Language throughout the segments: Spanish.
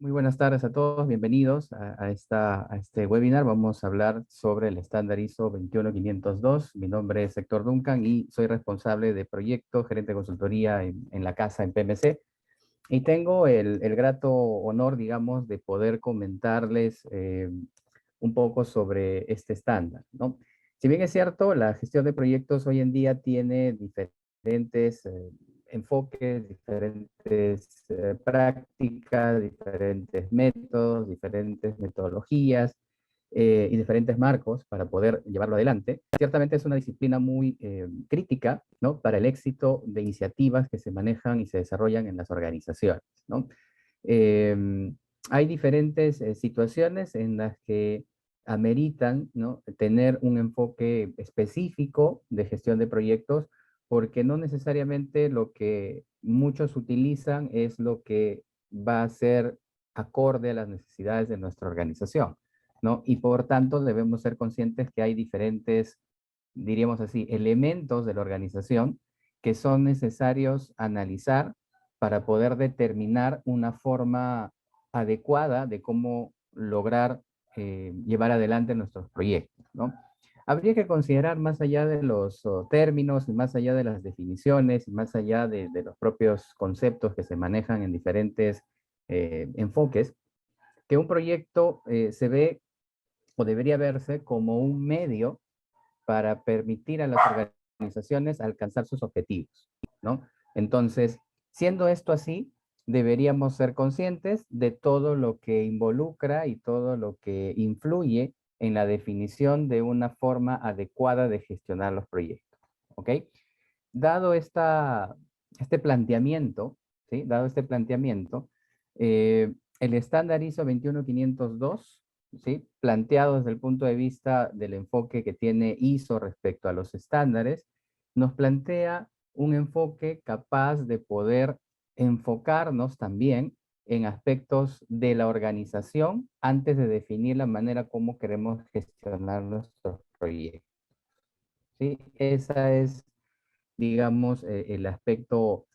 Muy buenas tardes a todos, bienvenidos a este webinar. Vamos a hablar sobre el estándar ISO 21502. Mi nombre es Héctor Duncan y soy responsable de proyectos, gerente de consultoría en la casa en PMC. Y tengo el grato honor, digamos, de poder comentarles un poco sobre este estándar, ¿no? Si bien es cierto, la gestión de proyectos hoy en día tiene diferentes enfoques, diferentes prácticas, diferentes métodos, diferentes metodologías y diferentes marcos para poder llevarlo adelante. Ciertamente es una disciplina muy crítica, ¿no? Para el éxito de iniciativas que se manejan y se desarrollan en las organizaciones, ¿no? Eh, Hay diferentes situaciones en las que ameritan, ¿no?, tener un enfoque específico de gestión de proyectos, porque no necesariamente lo que muchos utilizan es lo que va a ser acorde a las necesidades de nuestra organización, ¿no? Y por tanto debemos ser conscientes que hay diferentes, diríamos así, elementos de la organización que son necesarios analizar para poder determinar una forma adecuada de cómo lograr llevar adelante nuestros proyectos, ¿no? Habría que considerar más allá de los términos, y más allá de las definiciones, y más allá de los propios conceptos que se manejan en diferentes enfoques, que un proyecto se ve o debería verse como un medio para permitir a las organizaciones alcanzar sus objetivos, ¿no? Entonces, siendo esto así, deberíamos ser conscientes de todo lo que involucra y todo lo que influye en la definición de una forma adecuada de gestionar los proyectos, ¿ok? Dado este planteamiento, ¿sí? Dado este planteamiento, el estándar ISO 21502, ¿sí?, planteado desde el punto de vista del enfoque que tiene ISO respecto a los estándares, nos plantea un enfoque capaz de poder enfocarnos también en aspectos de la organización antes de definir la manera como queremos gestionar nuestros proyectos, ¿sí? Esa es, digamos, el aspecto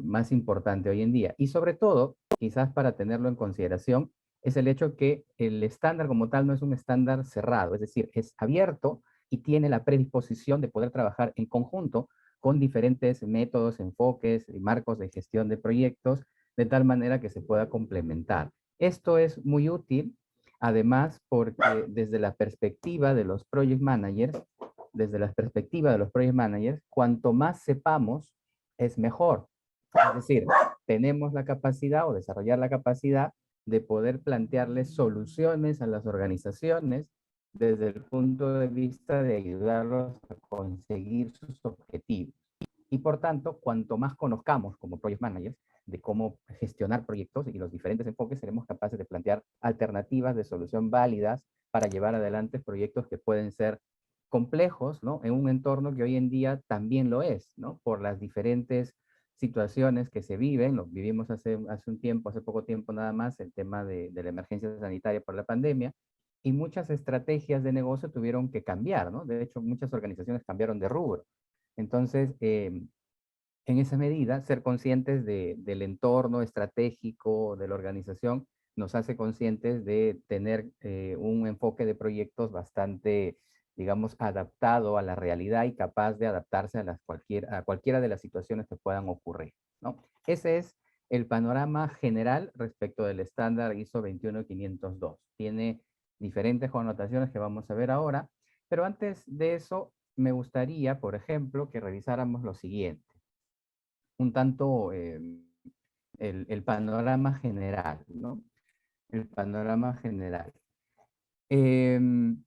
más importante hoy en día. Y sobre todo, quizás para tenerlo en consideración, es el hecho que el estándar como tal no es un estándar cerrado, es decir, es abierto y tiene la predisposición de poder trabajar en conjunto con diferentes métodos, enfoques y marcos de gestión de proyectos, de tal manera que se pueda complementar. Esto es muy útil, además, porque desde la perspectiva de los project managers, cuanto más sepamos, es mejor. Es decir, tenemos la capacidad o desarrollar la capacidad de poder plantearles soluciones a las organizaciones desde el punto de vista de ayudarlos a conseguir sus objetivos. Y por tanto, cuanto más conozcamos como project managers de cómo gestionar proyectos y los diferentes enfoques, seremos capaces de plantear alternativas de solución válidas para llevar adelante proyectos que pueden ser complejos, ¿no?, en un entorno que hoy en día también lo es, ¿no?, por las diferentes situaciones que se viven. Lo vivimos hace un tiempo, hace poco tiempo nada más, el tema de la emergencia sanitaria por la pandemia, y muchas estrategias de negocio tuvieron que cambiar, ¿no? De hecho, muchas organizaciones cambiaron de rubro. Entonces, en esa medida, ser conscientes del entorno estratégico de la organización nos hace conscientes de tener un enfoque de proyectos bastante, digamos, adaptado a la realidad y capaz de adaptarse a cualquiera de las situaciones que puedan ocurrir, ¿no? Ese es el panorama general respecto del estándar ISO 21502. Tiene diferentes connotaciones que vamos a ver ahora, pero antes de eso, me gustaría, por ejemplo, que revisáramos lo siguiente, un tanto el panorama general, ¿no? El panorama general. Em,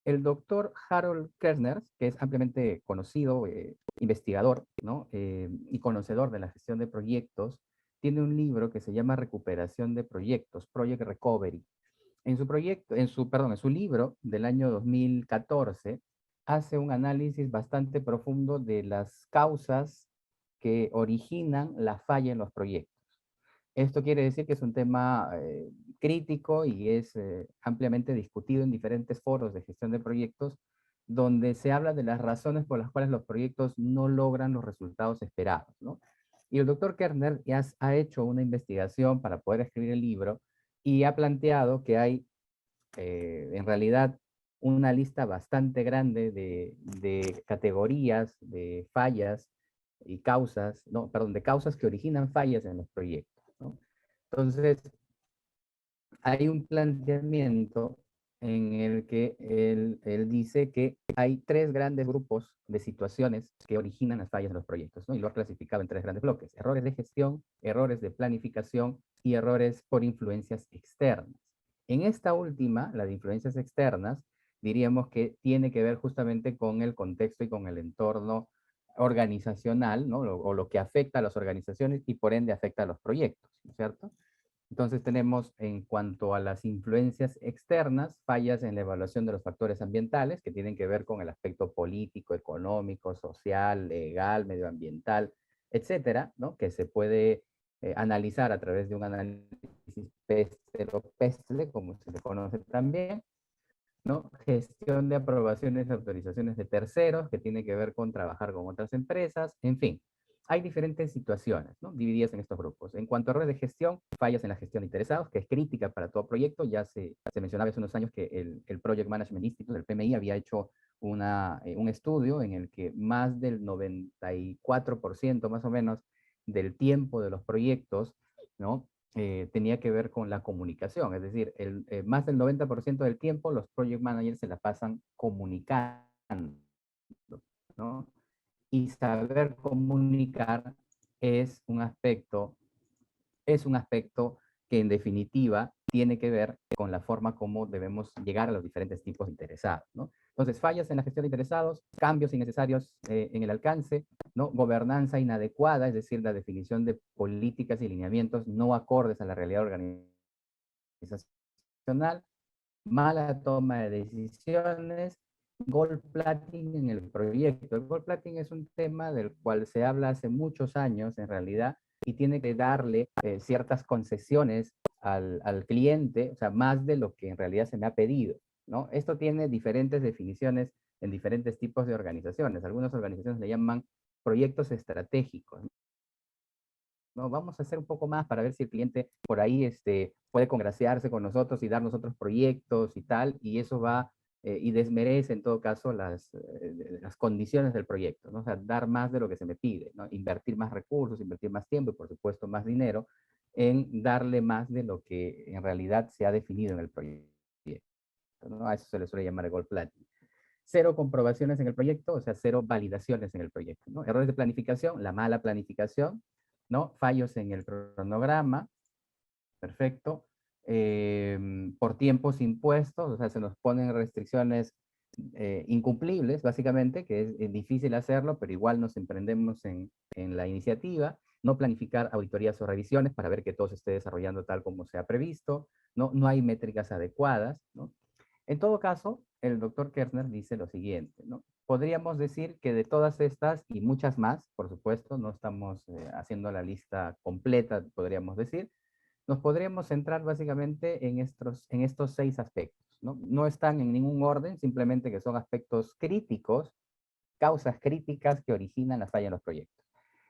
el doctor Harold Kersner, que es ampliamente conocido investigador, ¿no?, y conocedor de la gestión de proyectos, tiene un libro que se llama Recuperación de Proyectos, Project Recovery. En su libro del año 2014, hace un análisis bastante profundo de las causas que originan la falla en los proyectos. Esto quiere decir que es un tema crítico y es ampliamente discutido en diferentes foros de gestión de proyectos, donde se habla de las razones por las cuales los proyectos no logran los resultados esperados, ¿no? Y el doctor Kerner ya ha hecho una investigación para poder escribir el libro y ha planteado que hay en realidad una lista bastante grande de categorías, de fallas y causas, no, perdón, de causas que originan fallas en los proyectos, ¿no? Entonces, hay un planteamiento en el que él dice que hay tres grandes grupos de situaciones que originan las fallas en los proyectos, ¿no? Y lo ha clasificado en tres grandes bloques: errores de gestión, errores de planificación y errores por influencias externas. En esta última, la de influencias externas, diríamos que tiene que ver justamente con el contexto y con el entorno organizacional, ¿no? O lo que afecta a las organizaciones y por ende afecta a los proyectos, ¿no es cierto? Entonces tenemos en cuanto a las influencias externas, fallas en la evaluación de los factores ambientales que tienen que ver con el aspecto político, económico, social, legal, medioambiental, etcétera, ¿no? Que se puede analizar a través de un análisis PESTEL o PESTLE, como se le conoce también, ¿no? Gestión de aprobaciones y autorizaciones de terceros, que tiene que ver con trabajar con otras empresas, en fin. Hay diferentes situaciones, ¿no? Divididas en estos grupos. En cuanto a errores de gestión, fallas en la gestión de interesados, que es crítica para todo proyecto. Ya se mencionaba hace unos años que el Project Management Institute, el PMI, había hecho un estudio en el que más del 94% más o menos del tiempo de los proyectos, ¿no? Tenía que ver con la comunicación, es decir, más del 90% del tiempo los project managers se la pasan comunicando, ¿no? Y saber comunicar es un aspecto, es un aspecto que en definitiva tiene que ver con la forma como debemos llegar a los diferentes tipos de interesados, ¿no? Entonces, fallas en la gestión de interesados, cambios innecesarios en el alcance, ¿no? Gobernanza inadecuada, es decir, la definición de políticas y lineamientos no acordes a la realidad organizacional, mala toma de decisiones, gold plating en el proyecto. El gold plating es un tema del cual se habla hace muchos años en realidad y tiene que darle ciertas concesiones al cliente, o sea, más de lo que en realidad se me ha pedido, ¿no? Esto tiene diferentes definiciones en diferentes tipos de organizaciones. Algunas organizaciones le llaman proyectos estratégicos, ¿no? Vamos a hacer un poco más para ver si el cliente por ahí puede congraciarse con nosotros y darnos otros proyectos y tal, y eso va y desmerece en todo caso las condiciones del proyecto, ¿no? O sea, dar más de lo que se me pide, ¿no? Invertir más recursos, invertir más tiempo y por supuesto más dinero en darle más de lo que en realidad se ha definido en el proyecto, ¿no? A eso se le suele llamar el gold plating. Cero comprobaciones en el proyecto, o sea, cero validaciones en el proyecto, ¿no? Errores de planificación, la mala planificación, ¿no? Fallos en el cronograma, perfecto. Por tiempos impuestos, o sea, se nos ponen restricciones incumplibles, básicamente, que es difícil hacerlo, pero igual nos emprendemos en la iniciativa. No planificar auditorías o revisiones para ver que todo se esté desarrollando tal como se ha previsto, ¿no? No hay métricas adecuadas, ¿no? En todo caso, el doctor Kerner dice lo siguiente, ¿no? Podríamos decir que de todas estas y muchas más, por supuesto, no estamos haciendo la lista completa, podríamos decir, nos podríamos centrar básicamente en estos seis aspectos, ¿no? No están en ningún orden, simplemente que son aspectos críticos, causas críticas que originan la falla en los proyectos.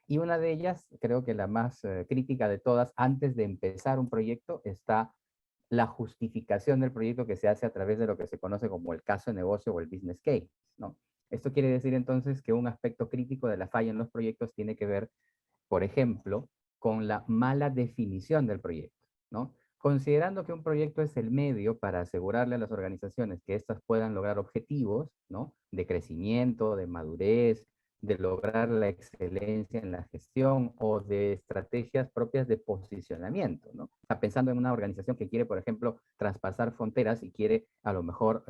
Y una de ellas, creo que la más crítica de todas, antes de empezar un proyecto, está la justificación del proyecto que se hace a través de lo que se conoce como el caso de negocio o el business case, ¿no? Esto quiere decir entonces que un aspecto crítico de la falla en los proyectos tiene que ver, por ejemplo, con la mala definición del proyecto, ¿no? Considerando que un proyecto es el medio para asegurarle a las organizaciones que éstas puedan lograr objetivos, ¿no? De crecimiento, de madurez, de lograr la excelencia en la gestión o de estrategias propias de posicionamiento, ¿no? O sea, pensando en una organización que quiere, por ejemplo, traspasar fronteras y quiere a lo mejor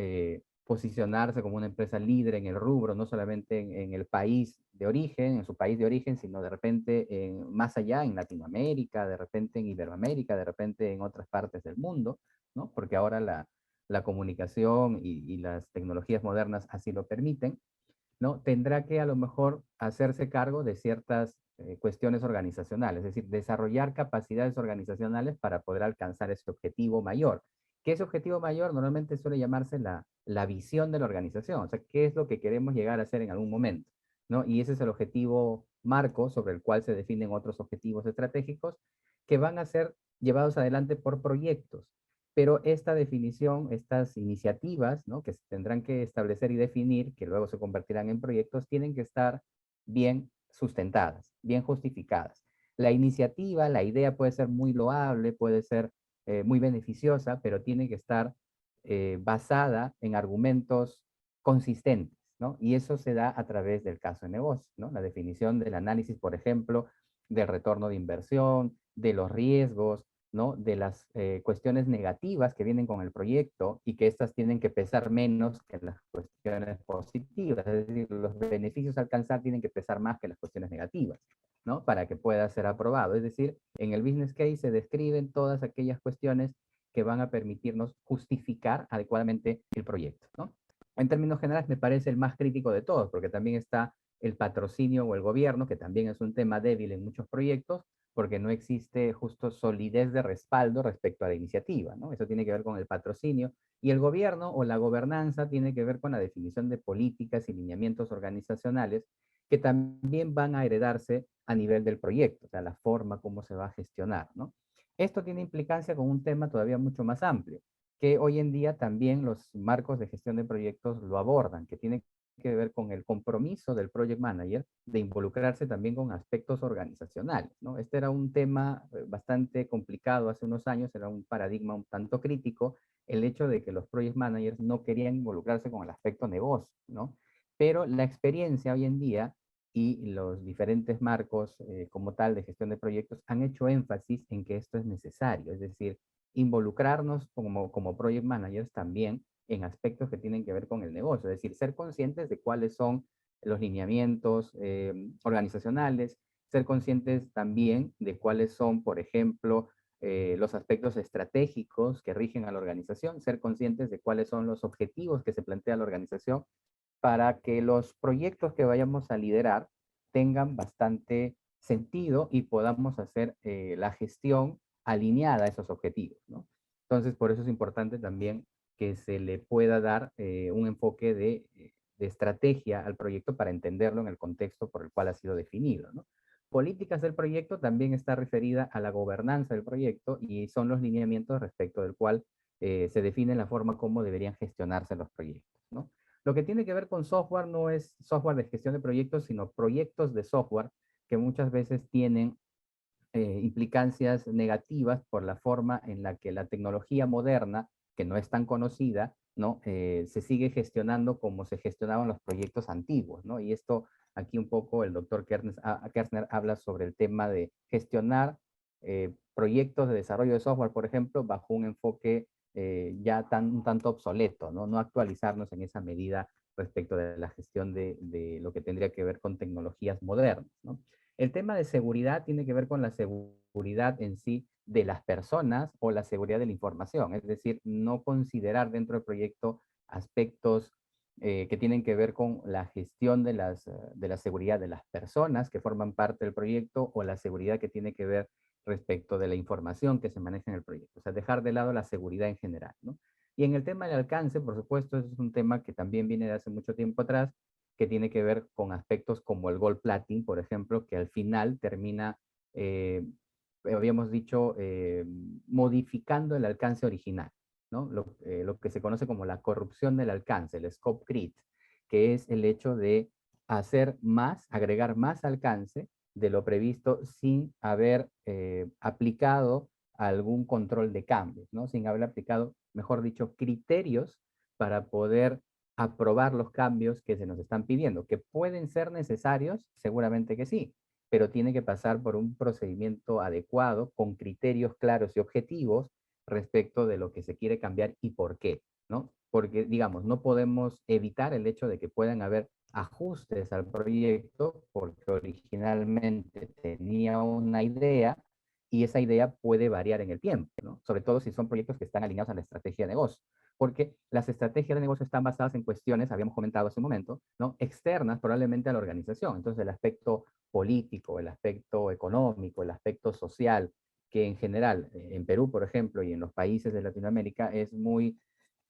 posicionarse como una empresa líder en el rubro, no solamente en el país de origen, en su país de origen, sino de repente más allá, en Latinoamérica, de repente en Iberoamérica, de repente en otras partes del mundo, ¿no? Porque ahora la comunicación y las tecnologías modernas así lo permiten, ¿no? Tendrá que a lo mejor hacerse cargo de ciertas cuestiones organizacionales, es decir, desarrollar capacidades organizacionales para poder alcanzar ese objetivo mayor. Que ese objetivo mayor normalmente suele llamarse la visión de la organización, o sea, qué es lo que queremos llegar a hacer en algún momento, ¿no? Y ese es el objetivo marco sobre el cual se definen otros objetivos estratégicos que van a ser llevados adelante por proyectos. Pero esta definición, estas iniciativas, ¿no?, que se tendrán que establecer y definir, que luego se convertirán en proyectos, tienen que estar bien sustentadas, bien justificadas. La iniciativa, la idea puede ser muy loable, puede ser muy beneficiosa, pero tiene que estar basada en argumentos consistentes, ¿no? Y eso se da a través del caso de negocio, ¿no? La definición del análisis, por ejemplo, del retorno de inversión, de los riesgos, ¿no? De las cuestiones negativas que vienen con el proyecto y que estas tienen que pesar menos que las cuestiones positivas. Es decir, los beneficios a alcanzar tienen que pesar más que las cuestiones negativas, ¿no? Para que pueda ser aprobado. Es decir, en el business case se describen todas aquellas cuestiones que van a permitirnos justificar adecuadamente el proyecto, ¿no? En términos generales me parece el más crítico de todos, porque también está el patrocinio o el gobierno, que también es un tema débil en muchos proyectos, porque no existe justo solidez de respaldo respecto a la iniciativa, ¿no? Eso tiene que ver con el patrocinio, y el gobierno o la gobernanza tiene que ver con la definición de políticas y lineamientos organizacionales que también van a heredarse a nivel del proyecto, o sea, la forma como se va a gestionar, ¿no? Esto tiene implicancia con un tema todavía mucho más amplio, que hoy en día también los marcos de gestión de proyectos lo abordan, que tiene que ver con el compromiso del project manager de involucrarse también con aspectos organizacionales, ¿no? Este era un tema bastante complicado hace unos años, era un paradigma un tanto crítico, el hecho de que los project managers no querían involucrarse con el aspecto negocio, ¿no? Pero la experiencia hoy en día y los diferentes marcos como tal de gestión de proyectos han hecho énfasis en que esto es necesario, es decir, involucrarnos como project managers también en aspectos que tienen que ver con el negocio, es decir, ser conscientes de cuáles son los lineamientos organizacionales, ser conscientes también de cuáles son, por ejemplo, los aspectos estratégicos que rigen a la organización, ser conscientes de cuáles son los objetivos que se plantea la organización para que los proyectos que vayamos a liderar tengan bastante sentido y podamos hacer la gestión alineada a esos objetivos, ¿no? Entonces, por eso es importante también que se le pueda dar un enfoque de estrategia al proyecto para entenderlo en el contexto por el cual ha sido definido, ¿no? Políticas del proyecto también está referida a la gobernanza del proyecto y son los lineamientos respecto del cual se define la forma como deberían gestionarse los proyectos, ¿no? Lo que tiene que ver con software no es software de gestión de proyectos, sino proyectos de software que muchas veces tienen implicancias negativas por la forma en la que la tecnología moderna, que no es tan conocida, ¿no? Se sigue gestionando como se gestionaban los proyectos antiguos, ¿no? Y esto aquí un poco el doctor Kersner habla sobre el tema de gestionar proyectos de desarrollo de software, por ejemplo, bajo un enfoque ya un tanto obsoleto, ¿no? No actualizarnos en esa medida respecto de la gestión de lo que tendría que ver con tecnologías modernas, ¿no? El tema de seguridad tiene que ver con la seguridad en sí de las personas o la seguridad de la información, es decir, no considerar dentro del proyecto aspectos que tienen que ver con la gestión de la seguridad de las personas que forman parte del proyecto o la seguridad que tiene que ver respecto de la información que se maneja en el proyecto, o sea, dejar de lado la seguridad en general, ¿no? Y en el tema del alcance, por supuesto, es un tema que también viene de hace mucho tiempo atrás, que tiene que ver con aspectos como el gold plating, por ejemplo, que al final termina, habíamos dicho, modificando el alcance original, ¿no? Lo que se conoce como la corrupción del alcance, el scope creep, que es el hecho de hacer más, agregar más alcance de lo previsto sin haber aplicado algún control de cambios, ¿no? Sin haber aplicado, mejor dicho, criterios para poder aprobar los cambios que se nos están pidiendo, que pueden ser necesarios, seguramente que sí, pero tiene que pasar por un procedimiento adecuado, con criterios claros y objetivos respecto de lo que se quiere cambiar y por qué, ¿no? Porque, digamos, no podemos evitar el hecho de que puedan haber ajustes al proyecto porque originalmente tenía una idea y esa idea puede variar en el tiempo, ¿no? Sobre todo si son proyectos que están alineados a la estrategia de negocio, porque las estrategias de negocio están basadas en cuestiones, habíamos comentado hace un momento, ¿no? Externas probablemente a la organización. Entonces el aspecto político, el aspecto económico, el aspecto social, que en general, en Perú, por ejemplo, y en los países de Latinoamérica, es muy,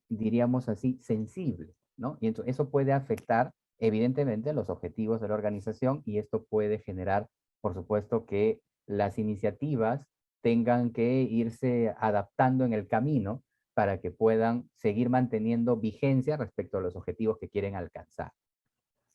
diríamos así, sensible, ¿no? Y entonces eso puede afectar evidentemente los objetivos de la organización, y esto puede generar, por supuesto, que las iniciativas tengan que irse adaptando en el camino para que puedan seguir manteniendo vigencia respecto a los objetivos que quieren alcanzar.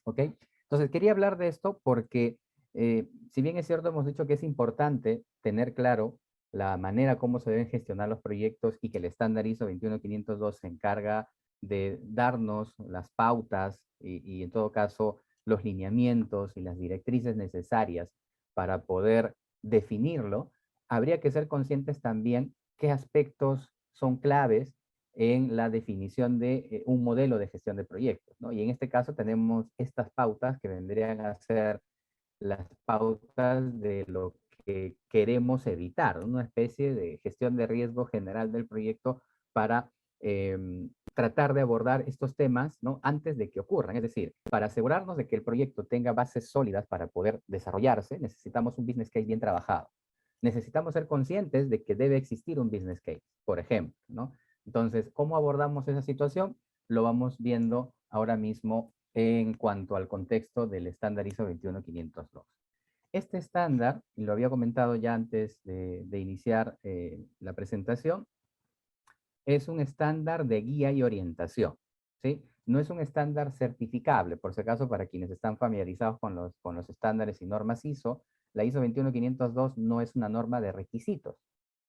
¿Ok? Entonces, quería hablar de esto porque, si bien es cierto, hemos dicho que es importante tener claro la manera como se deben gestionar los proyectos y que el estándar ISO 21502 se encarga de darnos las pautas y en todo caso los lineamientos y las directrices necesarias para poder definirlo, habría que ser conscientes también qué aspectos son claves en la definición de un modelo de gestión de proyectos, ¿no? Y en este caso tenemos estas pautas que vendrían a ser las pautas de lo que queremos evitar, ¿no? Una especie de gestión de riesgo general del proyecto para tratar de abordar estos temas, ¿no? Antes de que ocurran. Es decir, para asegurarnos de que el proyecto tenga bases sólidas para poder desarrollarse, necesitamos un business case bien trabajado. Necesitamos ser conscientes de que debe existir un business case, por ejemplo, ¿no? Entonces, ¿cómo abordamos esa situación? Lo vamos viendo ahora mismo en cuanto al contexto del estándar ISO 21502. Este estándar, y lo había comentado ya antes de iniciar la presentación, es un estándar de guía y orientación, ¿sí? No es un estándar certificable, por si acaso, para quienes están familiarizados con los estándares y normas ISO, la ISO 21502 no es una norma de requisitos,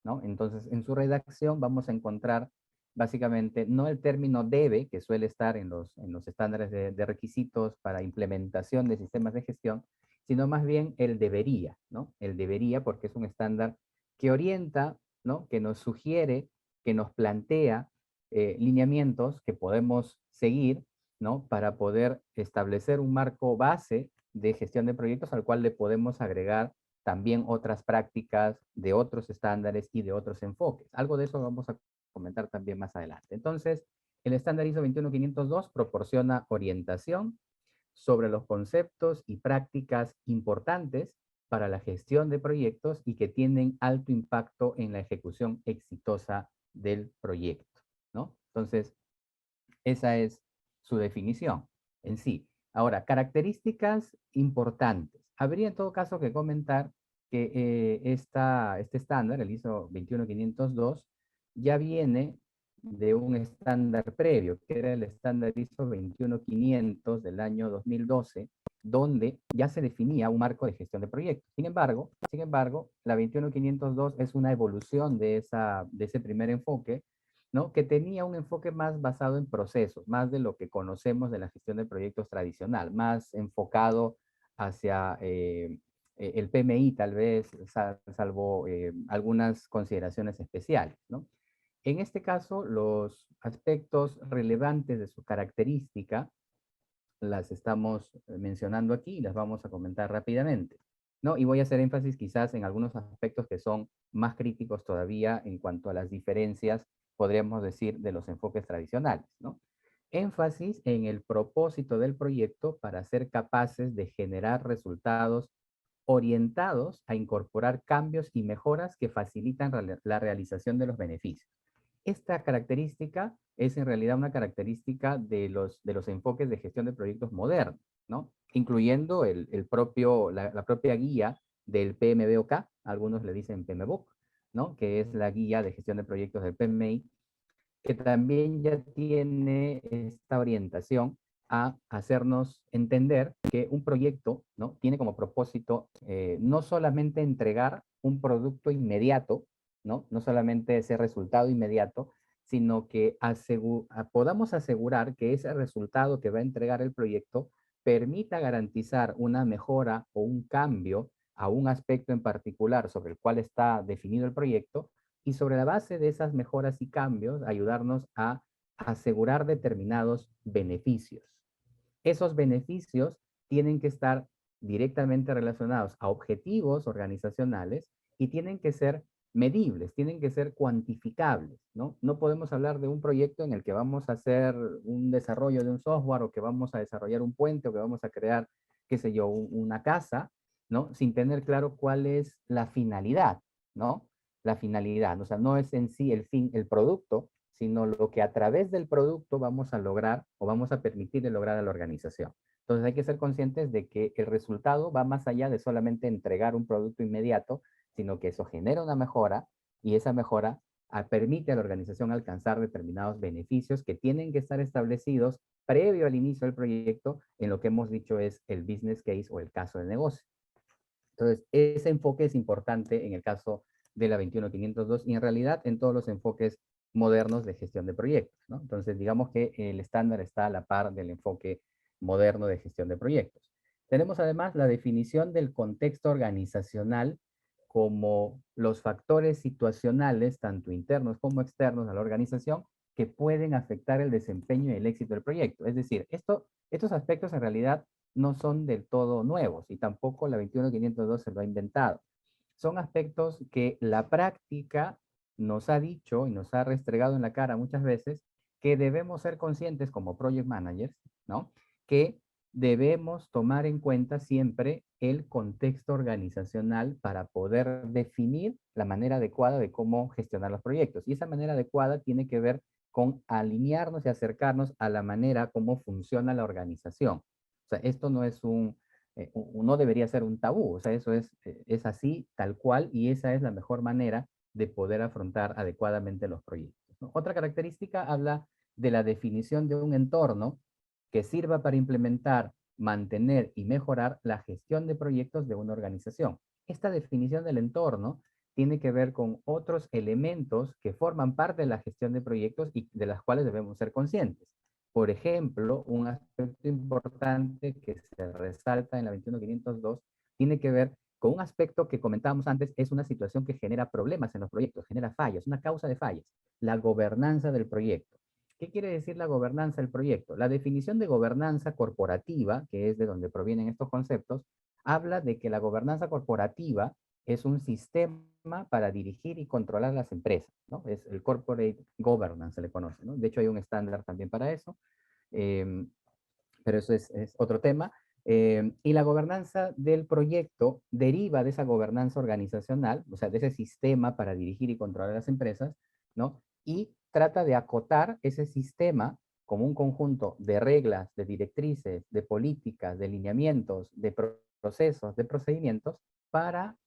¿no? Entonces, en su redacción vamos a encontrar básicamente no el término debe, que suele estar en los estándares de requisitos para implementación de sistemas de gestión, sino más bien el debería, ¿no? El debería porque es un estándar que orienta, ¿no? Que nos sugiere, que nos plantea lineamientos que podemos seguir, ¿no? Para poder establecer un marco base de gestión de proyectos al cual le podemos agregar también otras prácticas de otros estándares y de otros enfoques. Algo de eso vamos a comentar también más adelante. Entonces, el estándar ISO 21502 proporciona orientación sobre los conceptos y prácticas importantes para la gestión de proyectos y que tienen alto impacto en la ejecución exitosa del proyecto, ¿no? Entonces, esa es su definición en sí. Ahora, características importantes. Habría en todo caso que comentar que este estándar, el ISO 21502, ya viene de un estándar previo, que era el estándar ISO 21500 del año 2012, donde ya se definía un marco de gestión de proyectos. Sin embargo, la 21502 es una evolución de ese primer enfoque, ¿no? Que tenía un enfoque más basado en procesos, más de lo que conocemos de la gestión de proyectos tradicional, más enfocado hacia el PMI tal vez, salvo algunas consideraciones especiales, ¿no? En este caso, los aspectos relevantes de su característica las estamos mencionando aquí y las vamos a comentar rápidamente, ¿no? Y voy a hacer énfasis quizás en algunos aspectos que son más críticos todavía en cuanto a las diferencias, podríamos decir, de los enfoques tradicionales, ¿no? Énfasis en el propósito del proyecto para ser capaces de generar resultados orientados a incorporar cambios y mejoras que facilitan la realización de los beneficios. Esta característica es en realidad una característica de los enfoques de gestión de proyectos modernos, ¿no? Incluyendo la propia guía del PMBOK, algunos le dicen PMBOK, ¿no? Que es la guía de gestión de proyectos del PMI, que también ya tiene esta orientación a hacernos entender que un proyecto, ¿no? Tiene como propósito no solamente entregar un producto inmediato, ¿no? No solamente ese resultado inmediato, sino que podamos asegurar que ese resultado que va a entregar el proyecto permita garantizar una mejora o un cambio a un aspecto en particular sobre el cual está definido el proyecto, y sobre la base de esas mejoras y cambios ayudarnos a asegurar determinados beneficios. Esos beneficios tienen que estar directamente relacionados a objetivos organizacionales y tienen que ser medibles, tienen que ser cuantificables, ¿no? No podemos hablar de un proyecto en el que vamos a hacer un desarrollo de un software o que vamos a desarrollar un puente o que vamos a crear, qué sé yo, una casa, ¿no? Sin tener claro cuál es la finalidad, ¿no? La finalidad, o sea, no es en sí el fin, el producto, sino lo que a través del producto vamos a lograr o vamos a permitirle lograr a la organización. Entonces hay que ser conscientes de que el resultado va más allá de solamente entregar un producto inmediato, sino que eso genera una mejora y esa mejora permite a la organización alcanzar determinados beneficios que tienen que estar establecidos previo al inicio del proyecto en lo que hemos dicho es el business case o el caso de negocio. Entonces, ese enfoque es importante en el caso de la 21502 y en realidad en todos los enfoques modernos de gestión de proyectos, ¿no? Entonces, digamos que el estándar está a la par del enfoque moderno de gestión de proyectos. Tenemos además la definición del contexto organizacional como los factores situacionales, tanto internos como externos a la organización, que pueden afectar el desempeño y el éxito del proyecto. Es decir, estos aspectos en realidad no son del todo nuevos y tampoco la 21502 se lo ha inventado. Son aspectos que la práctica nos ha dicho y nos ha restregado en la cara muchas veces que debemos ser conscientes como project managers, ¿no? Que debemos tomar en cuenta siempre el contexto organizacional para poder definir la manera adecuada de cómo gestionar los proyectos. Y esa manera adecuada tiene que ver con alinearnos y acercarnos a la manera como funciona la organización. O sea, esto no es no debería ser un tabú, o sea, eso es así, tal cual, y esa es la mejor manera de poder afrontar adecuadamente los proyectos, ¿no? Otra característica habla de la definición de un entorno que sirva para implementar, mantener y mejorar la gestión de proyectos de una organización. Esta definición del entorno tiene que ver con otros elementos que forman parte de la gestión de proyectos y de las cuales debemos ser conscientes. Por ejemplo, un aspecto importante que se resalta en la 21502 tiene que ver con un aspecto que comentábamos antes, es una situación que genera problemas en los proyectos, genera fallas, una causa de fallas, la gobernanza del proyecto. ¿Qué quiere decir la gobernanza del proyecto? La definición de gobernanza corporativa, que es de donde provienen estos conceptos, habla de que la gobernanza corporativa es un sistema para dirigir y controlar las empresas, ¿no? Es el corporate governance, se le conoce, ¿no? De hecho, hay un estándar también para eso, eh, pero eso es otro tema. Y la gobernanza del proyecto deriva de esa gobernanza organizacional, o sea, de ese sistema para dirigir y controlar las empresas, ¿no? Y trata de acotar ese sistema como un conjunto de reglas, de directrices, de políticas, de lineamientos, de procesos, de procedimientos para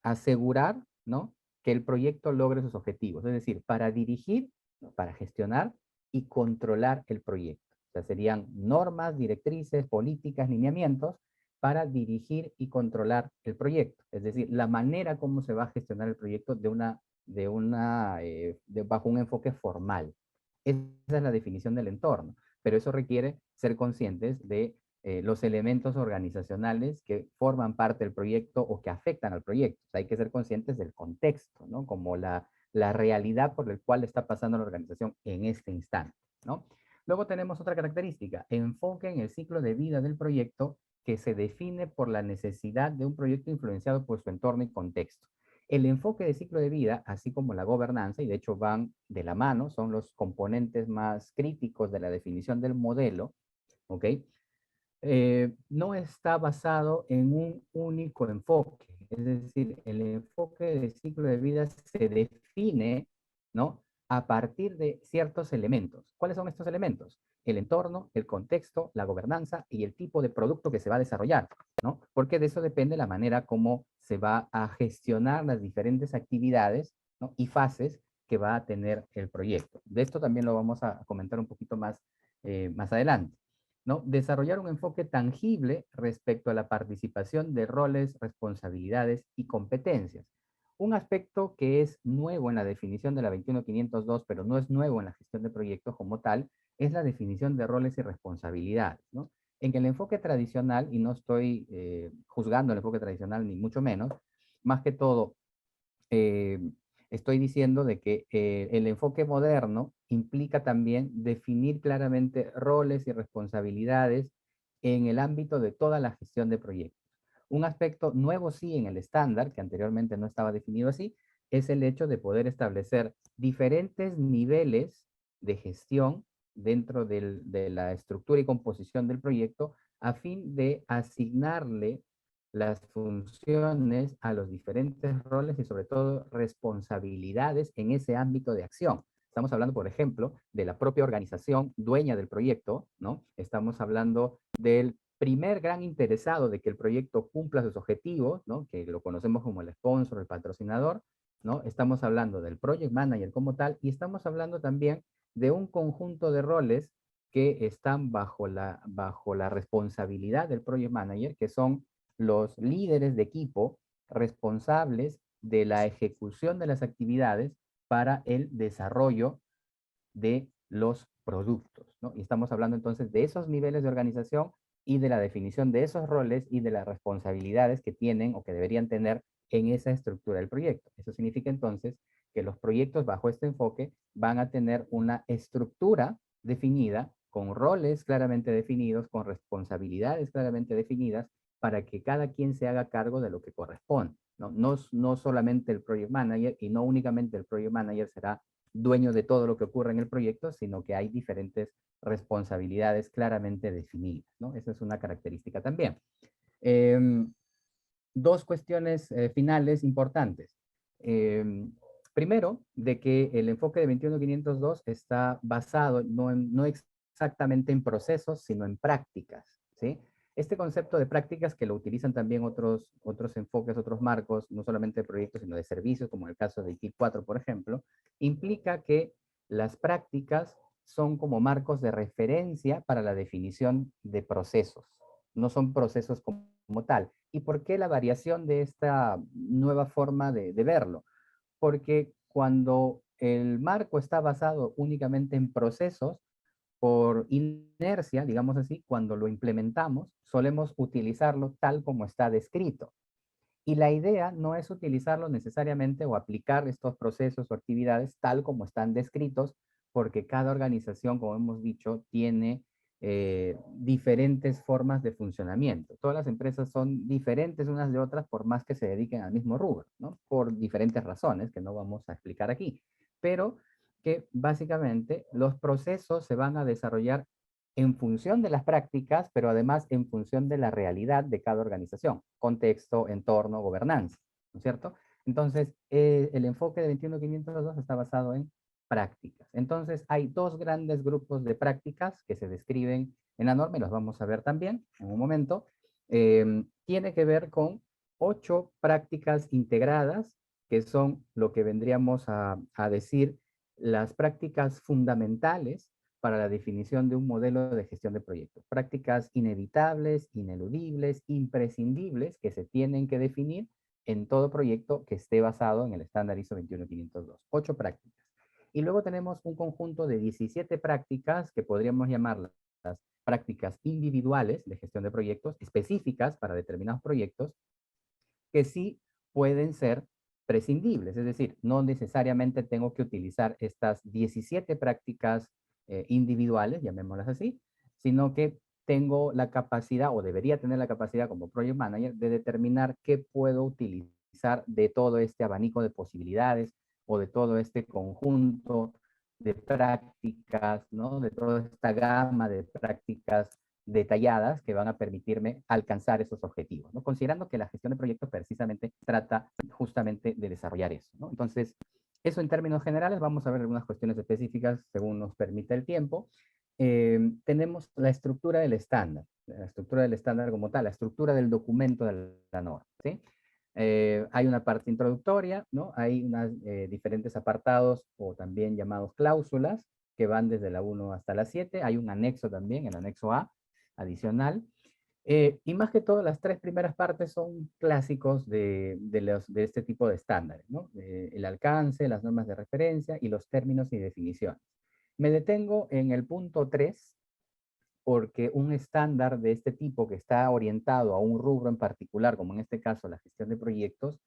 asegurar, ¿no? Que el proyecto logre sus objetivos, es decir, para dirigir, ¿no? Para gestionar y controlar el proyecto. O sea, serían normas, directrices, políticas, lineamientos para dirigir y controlar el proyecto. Es decir, la manera como se va a gestionar el proyecto bajo un enfoque formal. Esa es la definición del entorno, pero eso requiere ser conscientes de los elementos organizacionales que forman parte del proyecto o que afectan al proyecto. O sea, hay que ser conscientes del contexto, ¿no? Como la realidad por la cual está pasando la organización en este instante, ¿no? Luego tenemos otra característica, enfoque en el ciclo de vida del proyecto que se define por la necesidad de un proyecto influenciado por su entorno y contexto. El enfoque de ciclo de vida, así como la gobernanza, y de hecho van de la mano, son los componentes más críticos de la definición del modelo, ¿ok? No está basado en un único enfoque. Es decir, el enfoque de ciclo de vida se define, ¿no? A partir de ciertos elementos. ¿Cuáles son estos elementos? El entorno, el contexto, la gobernanza y el tipo de producto que se va a desarrollar, ¿no? Porque de eso depende la manera como se va a gestionar las diferentes actividades, ¿no? Y fases que va a tener el proyecto. De esto también lo vamos a comentar un poquito más adelante, ¿no? Desarrollar un enfoque tangible respecto a la participación de roles, responsabilidades y competencias. Un aspecto que es nuevo en la definición de la 21502, pero no es nuevo en la gestión de proyectos como tal, es la definición de roles y responsabilidades, ¿no? En el enfoque tradicional, y no estoy juzgando el enfoque tradicional ni mucho menos, más que todo, eh, estoy diciendo de que el enfoque moderno implica también definir claramente roles y responsabilidades en el ámbito de toda la gestión de proyectos. Un aspecto nuevo sí en el estándar, que anteriormente no estaba definido así, es el hecho de poder establecer diferentes niveles de gestión dentro de la estructura y composición del proyecto a fin de asignarle las funciones a los diferentes roles y sobre todo responsabilidades en ese ámbito de acción. Estamos hablando, por ejemplo, de la propia organización dueña del proyecto, ¿no? Estamos hablando del primer gran interesado de que el proyecto cumpla sus objetivos, ¿no? Que lo conocemos como el sponsor, el patrocinador, ¿no? Estamos hablando del project manager como tal, y estamos hablando también de un conjunto de roles que están bajo la responsabilidad del project manager, que son los líderes de equipo responsables de la ejecución de las actividades para el desarrollo de los productos, ¿no? Y estamos hablando entonces de esos niveles de organización y de la definición de esos roles y de las responsabilidades que tienen o que deberían tener en esa estructura del proyecto. Eso significa entonces que los proyectos bajo este enfoque van a tener una estructura definida, con roles claramente definidos, con responsabilidades claramente definidas, para que cada quien se haga cargo de lo que corresponde, ¿no? No solamente el project manager, y no únicamente el project manager será dueño de todo lo que ocurre en el proyecto, sino que hay diferentes responsabilidades claramente definidas, ¿no? Esa es una característica también. Dos cuestiones finales importantes. Primero, de que el enfoque de 21502 está basado no exactamente en procesos, sino en prácticas, ¿sí? Este concepto de prácticas, que lo utilizan también otros enfoques, otros marcos, no solamente de proyectos, sino de servicios, como en el caso de ITIL 4, por ejemplo, implica que las prácticas son como marcos de referencia para la definición de procesos. No son procesos como tal. ¿Y por qué la variación de esta nueva forma de verlo? Porque cuando el marco está basado únicamente en procesos, por inercia, digamos así, cuando lo implementamos, solemos utilizarlo tal como está descrito. Y la idea no es utilizarlo necesariamente o aplicar estos procesos o actividades tal como están descritos, porque cada organización, como hemos dicho, tiene diferentes formas de funcionamiento. Todas las empresas son diferentes unas de otras, por más que se dediquen al mismo rubro, ¿no? Por diferentes razones que no vamos a explicar aquí. Pero que básicamente los procesos se van a desarrollar en función de las prácticas, pero además en función de la realidad de cada organización, contexto, entorno, gobernanza, ¿no es cierto? Entonces, el enfoque de 21502 está basado en prácticas. Entonces, hay dos grandes grupos de prácticas que se describen en la norma, y los vamos a ver también en un momento. Tiene que ver con 8 prácticas integradas, que son lo que vendríamos a decir las prácticas fundamentales para la definición de un modelo de gestión de proyectos. Prácticas inevitables, ineludibles, imprescindibles, que se tienen que definir en todo proyecto que esté basado en el estándar ISO 21502. 8 prácticas. Y luego tenemos un conjunto de 17 prácticas que podríamos llamarlas prácticas individuales de gestión de proyectos, específicas para determinados proyectos, que sí pueden ser prescindibles. Es decir, no necesariamente tengo que utilizar estas 17 prácticas individuales, llamémoslas así, sino que tengo la capacidad, o debería tener la capacidad como project manager, de determinar qué puedo utilizar de todo este abanico de posibilidades o de todo este conjunto de prácticas, ¿no? De toda esta gama de prácticas detalladas que van a permitirme alcanzar esos objetivos, ¿no? Considerando que la gestión de proyectos precisamente trata justamente de desarrollar eso, ¿no? Entonces, eso en términos generales. Vamos a ver algunas cuestiones específicas según nos permita el tiempo. Tenemos la estructura del estándar como tal, la estructura del documento de la norma, ¿sí? Hay una parte introductoria, ¿no? Hay unas diferentes apartados, o también llamados cláusulas, que van desde la 1 hasta la 7. Hay un anexo también, el anexo A, adicional. Y más que todo, las tres primeras partes son clásicos de este tipo de estándares, ¿no? El alcance, las normas de referencia y los términos y definiciones. Me detengo en el punto 3, porque un estándar de este tipo, que está orientado a un rubro en particular, como en este caso la gestión de proyectos,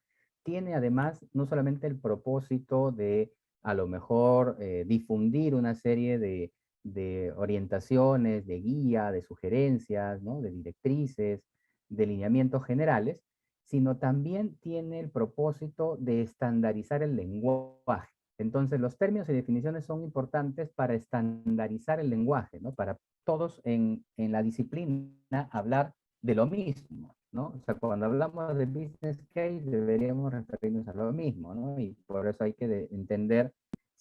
tiene además no solamente el propósito de a lo mejor difundir una serie de orientaciones, de guía, de sugerencias, ¿no? De directrices, de lineamientos generales, sino también tiene el propósito de estandarizar el lenguaje. Entonces, los términos y definiciones son importantes para estandarizar el lenguaje, ¿no? Para todos en la disciplina hablar de lo mismo, ¿no? O sea, cuando hablamos de business case deberíamos referirnos a lo mismo, ¿no? Y por eso hay que entender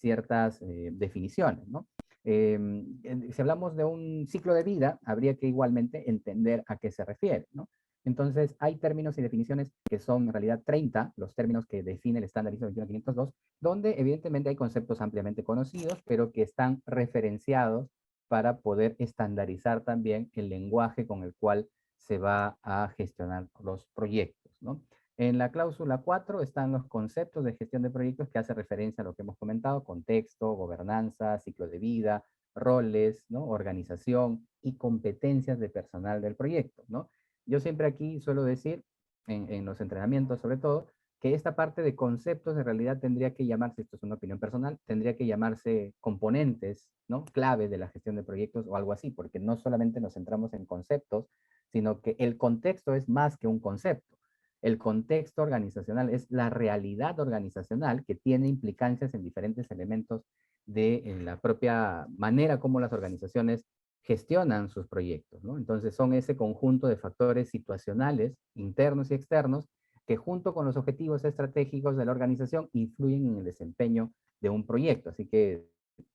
ciertas definiciones, ¿no? Si hablamos de un ciclo de vida, habría que igualmente entender a qué se refiere, ¿no? Entonces, hay términos y definiciones que son en realidad 30, los términos que define el estándar ISO 21502, donde evidentemente hay conceptos ampliamente conocidos, pero que están referenciados para poder estandarizar también el lenguaje con el cual se va a gestionar los proyectos, ¿no? En la cláusula 4 están los conceptos de gestión de proyectos que hace referencia a lo que hemos comentado: contexto, gobernanza, ciclo de vida, roles, ¿no? Organización y competencias de personal del proyecto, ¿no? Yo siempre aquí suelo decir, en los entrenamientos sobre todo, que esta parte de conceptos en realidad tendría que llamarse, esto es una opinión personal, tendría que llamarse componentes, ¿no? Clave de la gestión de proyectos o algo así, porque no solamente nos centramos en conceptos, sino que el contexto es más que un concepto. El contexto organizacional es la realidad organizacional que tiene implicancias en diferentes elementos de la propia manera como las organizaciones gestionan sus proyectos, ¿no? Entonces son ese conjunto de factores situacionales, internos y externos, que junto con los objetivos estratégicos de la organización influyen en el desempeño de un proyecto. Así que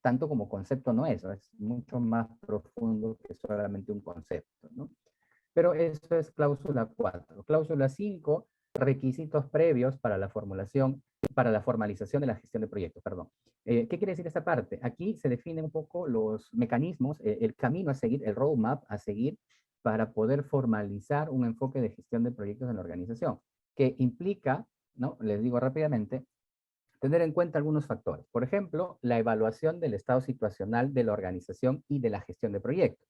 tanto como concepto no es mucho más profundo que solamente un concepto, ¿no? Pero eso es cláusula 4. Cláusula 5, requisitos previos para la formulación, para la formalización de la gestión de proyectos, perdón. ¿Qué quiere decir esta parte? Aquí se definen un poco los mecanismos, el camino a seguir, el roadmap a seguir para poder formalizar un enfoque de gestión de proyectos en la organización, que implica, ¿no? Les digo rápidamente, tener en cuenta algunos factores. Por ejemplo, la evaluación del estado situacional de la organización y de la gestión de proyectos.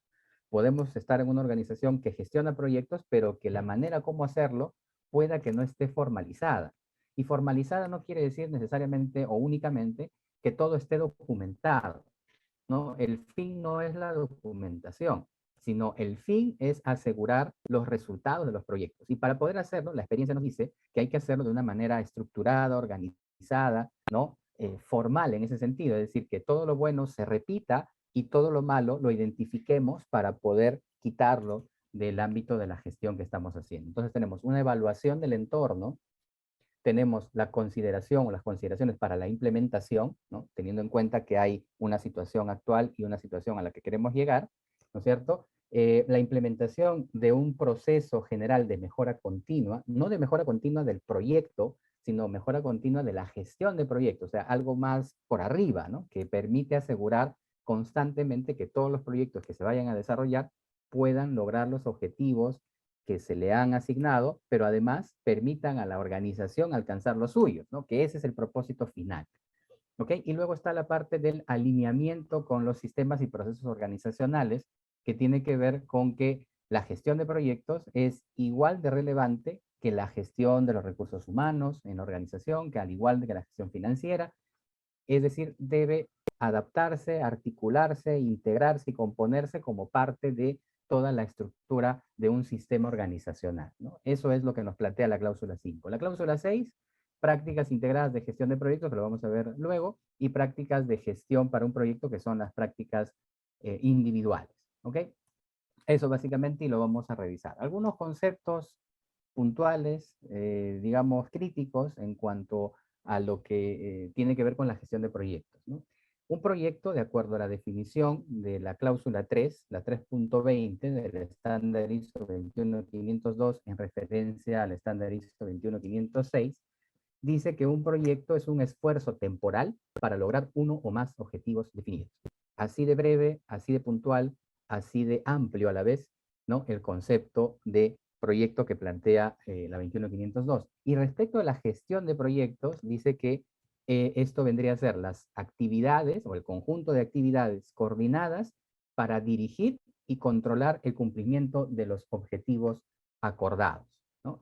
Podemos estar en una organización que gestiona proyectos, pero que la manera como hacerlo pueda que no esté formalizada. Y formalizada no quiere decir necesariamente o únicamente que todo esté documentado, ¿no? El fin no es la documentación, sino el fin es asegurar los resultados de los proyectos. Y para poder hacerlo, la experiencia nos dice que hay que hacerlo de una manera estructurada, organizada, ¿no? Formal en ese sentido, es decir, que todo lo bueno se repita y todo lo malo lo identifiquemos para poder quitarlo del ámbito de la gestión que estamos haciendo. Entonces tenemos una evaluación del entorno, tenemos la consideración o las consideraciones para la implementación, ¿no? Teniendo en cuenta que hay una situación actual y una situación a la que queremos llegar, ¿no es cierto? La implementación de un proceso general de mejora continua, no de mejora continua del proyecto, sino mejora continua de la gestión de proyectos, o sea, algo más por arriba, ¿no? Que permite asegurar constantemente que todos los proyectos que se vayan a desarrollar puedan lograr los objetivos que se le han asignado, pero además permitan a la organización alcanzar los suyos, ¿no? Que ese es el propósito final. ¿Ok? Y luego está la parte del alineamiento con los sistemas y procesos organizacionales, que tiene que ver con que la gestión de proyectos es igual de relevante que la gestión de los recursos humanos en la organización, que al igual que la gestión financiera, es decir, debe adaptarse, articularse, integrarse y componerse como parte de toda la estructura de un sistema organizacional, ¿no? Eso es lo que nos plantea la cláusula 5. La cláusula 6, prácticas integradas de gestión de proyectos, que lo vamos a ver luego, y prácticas de gestión para un proyecto, que son las prácticas individuales, ¿ok? Eso básicamente, y lo vamos a revisar. Algunos conceptos puntuales, digamos, críticos en cuanto a lo que tiene que ver con la gestión de proyectos, ¿no? Un proyecto, de acuerdo a la definición de la cláusula 3, la 3.20 del estándar ISO 21502 en referencia al estándar ISO 21506, dice que un proyecto es un esfuerzo temporal para lograr uno o más objetivos definidos. Así de breve, así de puntual, así de amplio a la vez, ¿no? El concepto de proyecto que plantea la 21502. Y respecto a la gestión de proyectos, dice que esto vendría a ser las actividades o el conjunto de actividades coordinadas para dirigir y controlar el cumplimiento de los objetivos acordados, ¿no?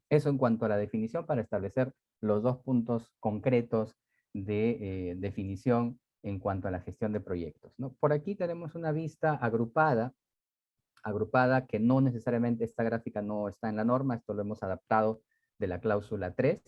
Eso en cuanto a la definición, para establecer los dos puntos concretos de definición en cuanto a la gestión de proyectos, ¿no? Por aquí tenemos una vista agrupada que no necesariamente esta gráfica no está en la norma, esto lo hemos adaptado de la cláusula 3.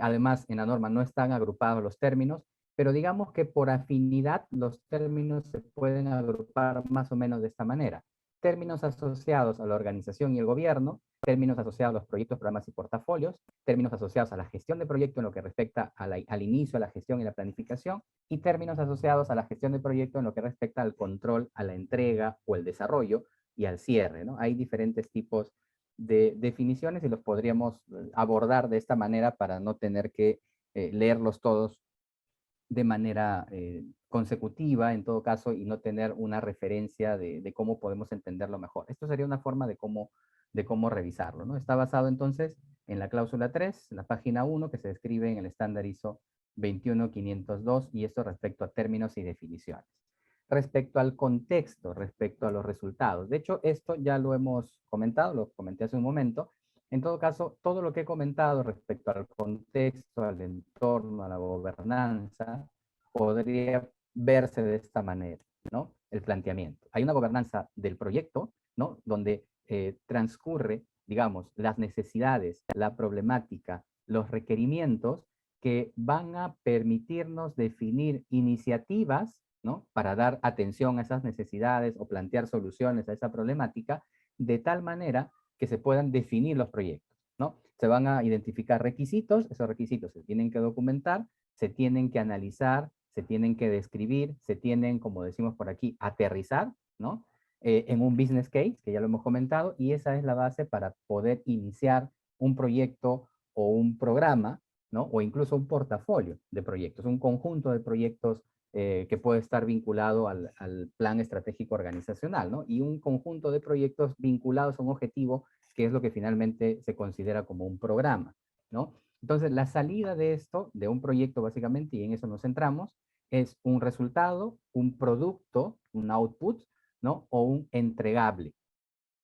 Además, en la norma no están agrupados los términos, pero digamos que por afinidad los términos se pueden agrupar más o menos de esta manera. términos asociados a la organización y el gobierno, términos asociados a los proyectos, programas y portafolios, términos asociados a la gestión de proyecto en lo que respecta al inicio, a la gestión y la planificación, y términos asociados a la gestión de proyecto en lo que respecta al control, a la entrega o el desarrollo y al cierre, ¿no? Hay diferentes tipos de definiciones y los podríamos abordar de esta manera para no tener que leerlos todos de manera consecutiva, en todo caso, y no tener una referencia de cómo podemos entenderlo mejor. Esto sería una forma de cómo revisarlo, ¿no? Está basado entonces en la cláusula 3, la página 1, que se describe en el estándar ISO 21502, y esto respecto a términos y definiciones. Respecto al contexto, respecto a los resultados. De hecho, esto ya lo hemos comentado, lo comenté hace un momento. En todo caso, todo lo que he comentado respecto al contexto, al entorno, a la gobernanza, podría verse de esta manera, ¿no? El planteamiento. Hay una gobernanza del proyecto, ¿no? Donde transcurre, digamos, las necesidades, la problemática, los requerimientos que van a permitirnos definir iniciativas, ¿no? Para dar atención a esas necesidades o plantear soluciones a esa problemática, de tal manera que se puedan definir los proyectos, ¿no? Se van a identificar requisitos, esos requisitos se tienen que documentar, se tienen que analizar, se tienen que describir, se tienen, como decimos por aquí, aterrizar, ¿no? En un business case, que ya lo hemos comentado, y esa es la base para poder iniciar un proyecto o un programa, ¿no? O incluso un portafolio de proyectos, un conjunto de proyectos que puede estar vinculado al plan estratégico organizacional, ¿no? Y un conjunto de proyectos vinculados a un objetivo que es lo que finalmente se considera como un programa, ¿no? Entonces, la salida de esto, de un proyecto básicamente, y en eso nos centramos, es un resultado, un producto, un output, ¿no? O un entregable.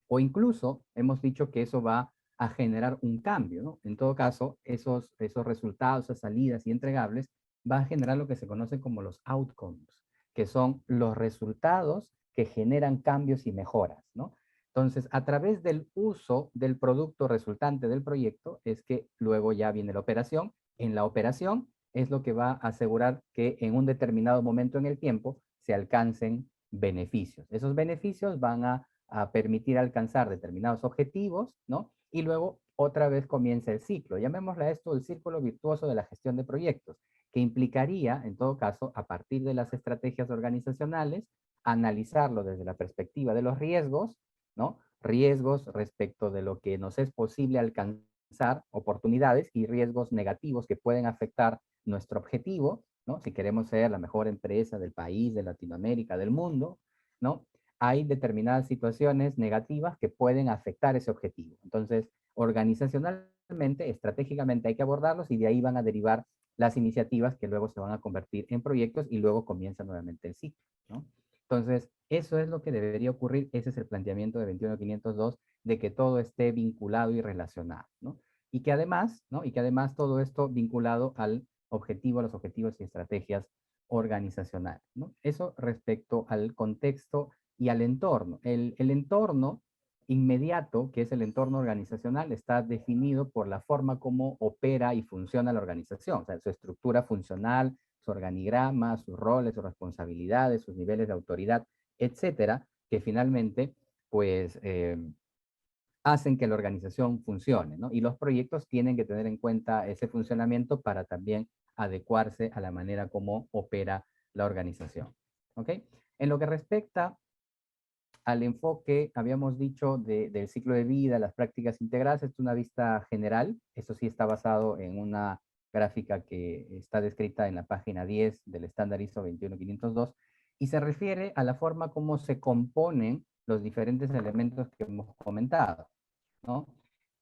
O incluso hemos dicho que eso va a generar un cambio, ¿no? En todo caso, esos resultados, esas salidas y entregables va a generar lo que se conoce como los outcomes, que son los resultados que generan cambios y mejoras, ¿no? Entonces, a través del uso del producto resultante del proyecto es que luego ya viene la operación. En la operación es lo que va a asegurar que en un determinado momento en el tiempo se alcancen beneficios. Esos beneficios van a permitir alcanzar determinados objetivos, ¿no? Y luego otra vez comienza el ciclo. Llamémosle a esto el círculo virtuoso de la gestión de proyectos, que implicaría, en todo caso, a partir de las estrategias organizacionales, analizarlo desde la perspectiva de los riesgos, ¿no? Riesgos respecto de lo que nos es posible alcanzar, oportunidades y riesgos negativos que pueden afectar nuestro objetivo, ¿no? Si queremos ser la mejor empresa del país, de Latinoamérica, del mundo, ¿no? Hay determinadas situaciones negativas que pueden afectar ese objetivo. Entonces, organizacionalmente, estratégicamente hay que abordarlos y de ahí van a derivar las iniciativas que luego se van a convertir en proyectos y luego comienza nuevamente el ciclo, ¿no? Entonces, eso es lo que debería ocurrir. Ese es el planteamiento de 21502, de que todo esté vinculado y relacionado, ¿no? Y que además, ¿no? Y que además todo esto vinculado al objetivo, a los objetivos y estrategias organizacionales, ¿no? Eso respecto al contexto y al entorno. El entorno inmediato, que es el entorno organizacional, está definido por la forma como opera y funciona la organización, o sea, su estructura funcional, su organigrama, sus roles, sus responsabilidades, sus niveles de autoridad, etcétera, que finalmente, pues, hacen que la organización funcione, ¿no? Y los proyectos tienen que tener en cuenta ese funcionamiento para también adecuarse a la manera como opera la organización, ¿ok? En lo que respecta al enfoque, habíamos dicho, del ciclo de vida, las prácticas integradas, es una vista general, eso sí está basado en una gráfica que está descrita en la página 10 del estándar ISO 21502, y se refiere a la forma como se componen los diferentes elementos que hemos comentado, ¿no?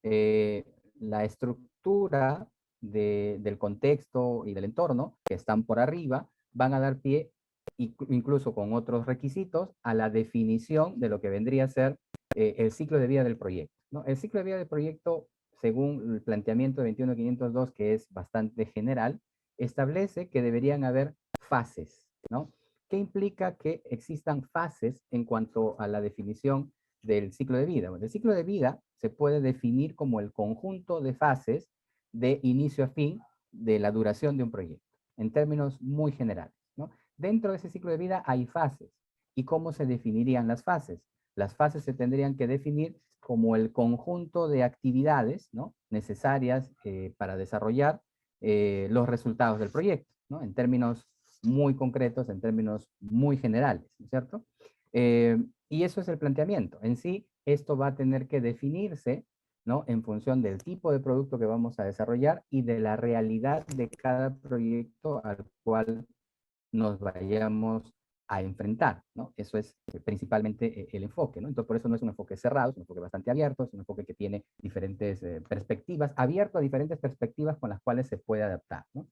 Eh, la estructura del contexto y del entorno, que están por arriba, van a dar pie incluso con otros requisitos, a la definición de lo que vendría a ser el ciclo de vida del proyecto, ¿no? El ciclo de vida del proyecto, según el planteamiento de 21502, que es bastante general, establece que deberían haber fases, ¿no? ¿Qué implica que existan fases en cuanto a la definición del ciclo de vida? Bueno, el ciclo de vida se puede definir como el conjunto de fases de inicio a fin de la duración de un proyecto, en términos muy generales, ¿no? Dentro de ese ciclo de vida hay fases. ¿Y cómo se definirían las fases? Las fases se tendrían que definir como el conjunto de actividades, ¿no?, necesarias para desarrollar los resultados del proyecto, ¿no?, en términos muy concretos, en términos muy generales, ¿no es cierto? Y eso es el planteamiento. En sí, esto va a tener que definirse, ¿no?, en función del tipo de producto que vamos a desarrollar y de la realidad de cada proyecto al cual nos vayamos a enfrentar, ¿no? Eso es principalmente el enfoque, ¿no? Entonces, por eso no es un enfoque cerrado, es un enfoque bastante abierto, es un enfoque que tiene diferentes perspectivas, abierto a diferentes perspectivas con las cuales se puede adaptar, ¿no?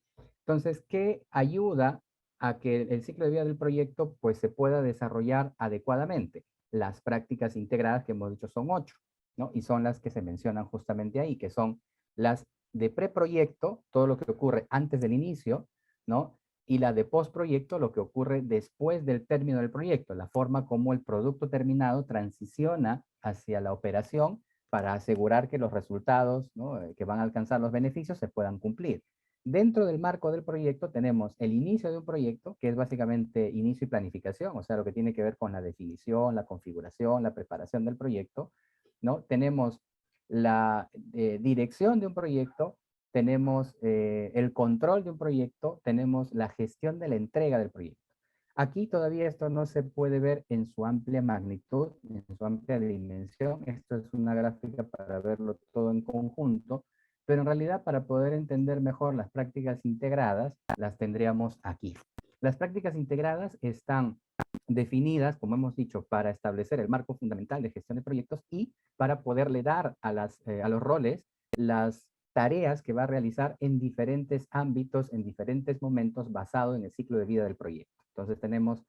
Entonces, ¿qué ayuda a que el ciclo de vida del proyecto pues se pueda desarrollar adecuadamente? Las prácticas integradas que hemos dicho son 8, ¿no? Y son las que se mencionan justamente ahí, que son las de preproyecto, todo lo que ocurre antes del inicio, ¿no? Y la de postproyecto, lo que ocurre después del término del proyecto, la forma como el producto terminado transiciona hacia la operación para asegurar que los resultados, ¿no?, que van a alcanzar los beneficios se puedan cumplir. Dentro del marco del proyecto tenemos el inicio de un proyecto, que es básicamente inicio y planificación, o sea, lo que tiene que ver con la definición, la configuración, la preparación del proyecto, ¿no? Tenemos la dirección de un proyecto, tenemos el control de un proyecto, tenemos la gestión de la entrega del proyecto. Aquí todavía esto no se puede ver en su amplia magnitud, en su amplia dimensión. Esto es una gráfica para verlo todo en conjunto, pero en realidad para poder entender mejor las prácticas integradas, las tendríamos aquí. Las prácticas integradas están definidas, como hemos dicho, para establecer el marco fundamental de gestión de proyectos y para poderle dar a los roles las tareas que va a realizar en diferentes ámbitos, en diferentes momentos, basado en el ciclo de vida del proyecto. Entonces tenemos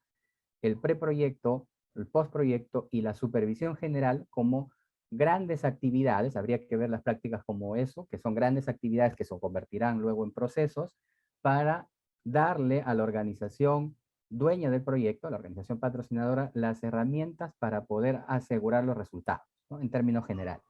el preproyecto, el postproyecto y la supervisión general como grandes actividades. Habría que ver las prácticas como eso, que son grandes actividades que se convertirán luego en procesos para darle a la organización dueña del proyecto, a la organización patrocinadora, las herramientas para poder asegurar los resultados, ¿no?, en términos generales.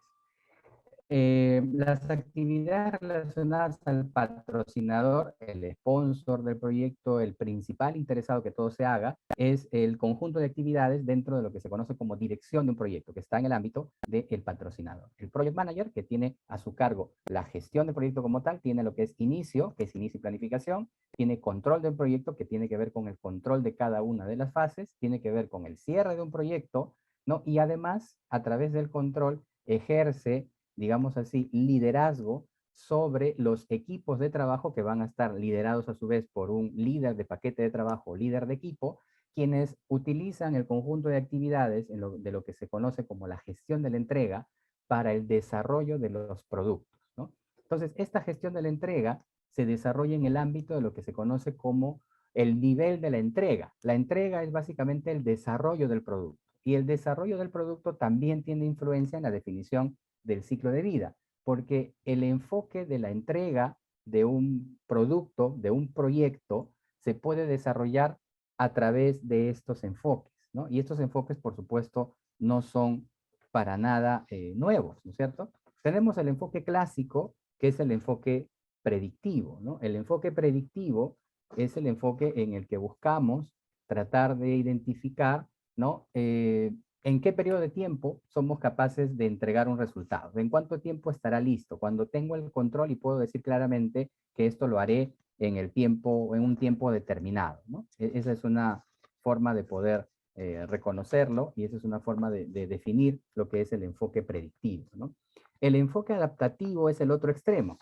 Las actividades relacionadas al patrocinador, el sponsor del proyecto, el principal interesado que todo se haga, es el conjunto de actividades dentro de lo que se conoce como dirección de un proyecto, que está en el ámbito del patrocinador. El project manager, que tiene a su cargo la gestión del proyecto como tal, tiene lo que es inicio, y planificación, tiene control del proyecto, que tiene que ver con el control de cada una de las fases, tiene que ver con el cierre de un proyecto, ¿no? Y además, a través del control, ejerce, digamos así, liderazgo sobre los equipos de trabajo que van a estar liderados a su vez por un líder de paquete de trabajo, líder de equipo, quienes utilizan el conjunto de actividades de lo que se conoce como la gestión de la entrega para el desarrollo de los productos, ¿no? Entonces, esta gestión de la entrega se desarrolla en el ámbito de lo que se conoce como el nivel de la entrega. La entrega es básicamente el desarrollo del producto, y el desarrollo del producto también tiene influencia en la definición del ciclo de vida, porque el enfoque de la entrega de un producto, de un proyecto, se puede desarrollar a través de estos enfoques, ¿no? Y estos enfoques, por supuesto, no son para nada nuevos, ¿no es cierto? Tenemos el enfoque clásico, que es el enfoque predictivo, ¿no? El enfoque predictivo es el enfoque en el que buscamos tratar de identificar, ¿no?, en qué periodo de tiempo somos capaces de entregar un resultado, en cuánto tiempo estará listo, cuando tengo el control y puedo decir claramente que esto lo haré en el tiempo, en un tiempo determinado, ¿no? Esa es una forma de poder reconocerlo, y esa es una forma de definir lo que es el enfoque predictivo, ¿no? El enfoque adaptativo es el otro extremo.